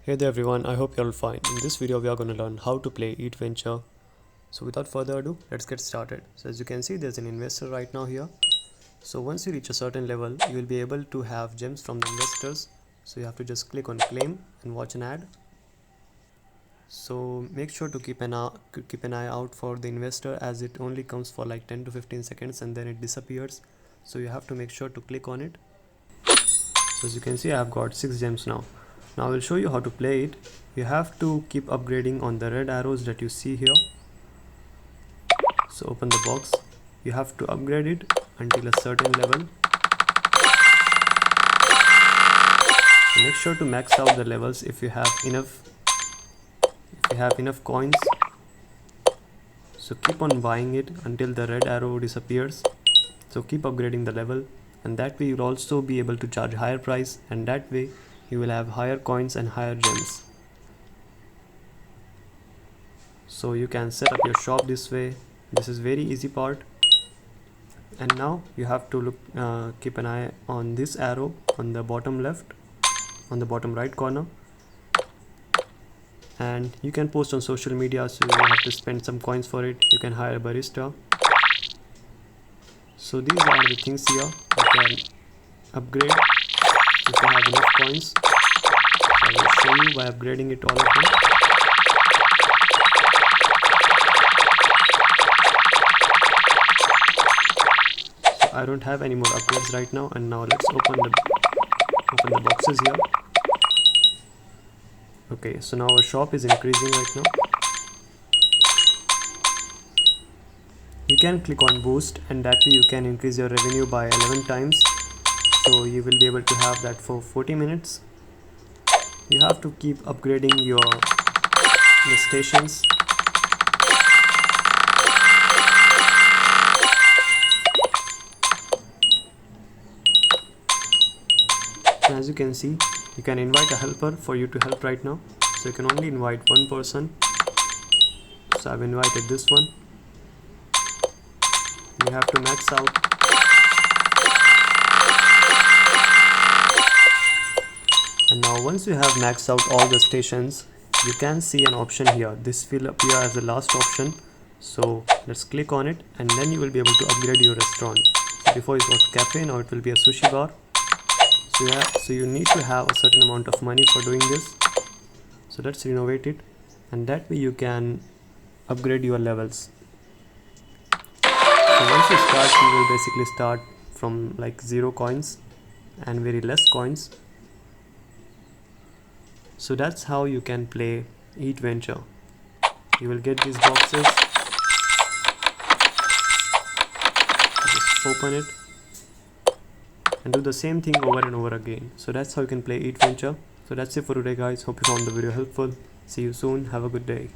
Hey there everyone, I hope you're all fine. In this video we are going to learn how to play Eatventure. So without further ado, let's get started. So as you can see, there's an investor right now here. So once you reach a certain level, you will be able to have gems from the investors. So you have to just click on claim and watch an ad. So make sure to keep an eye out for the investor, as it only comes for like 10 to 15 seconds and then it disappears. So you have to make sure to click on it. So as you can see, I have got 6 gems now. Now I will show you how to play it. You have to keep upgrading on the red arrows that you see here. So open the box. You have to upgrade it until a certain level. So make sure to max out the levels if you have enough coins. So keep on buying it until the red arrow disappears. So keep upgrading the level, and that way you'll also be able to charge higher price, and that way you will have higher coins and higher gems. So you can set up your shop this way. This is very easy part. And now you have to keep an eye on this arrow on the bottom left, on the bottom right corner, and you can post on social media, so you have to spend some coins for it. You can hire a barista. So these are the things here you can upgrade if you have enough coins. So I will show you by upgrading it, all of them. So I don't have any more upgrades right now, and now let's open the boxes here. Okay, so now our shop is increasing right now. You can click on boost, and that way you can increase your revenue by 11 times. So you will be able to have that for 40 minutes. You have to keep upgrading your stations. And as you can see, you can invite a helper for you to help right now. So you can only invite one person. So I've invited this one. You have to max out. And now once you have maxed out all the stations, you can see an option here. This will appear as the last option. So let's click on it, and then you will be able to upgrade your restaurant. So before it was cafe, now it will be a sushi bar. So you need to have a certain amount of money for doing this. So let's renovate it, and that way you can upgrade your levels. So once you start, you will basically start from like 0 coins and very less coins. So that's how you can play Eatventure. You will get these boxes. Just open it and do the same thing over and over again. So that's how you can play Eatventure. So that's it for today, guys. Hope you found the video helpful. See you soon. Have a good day.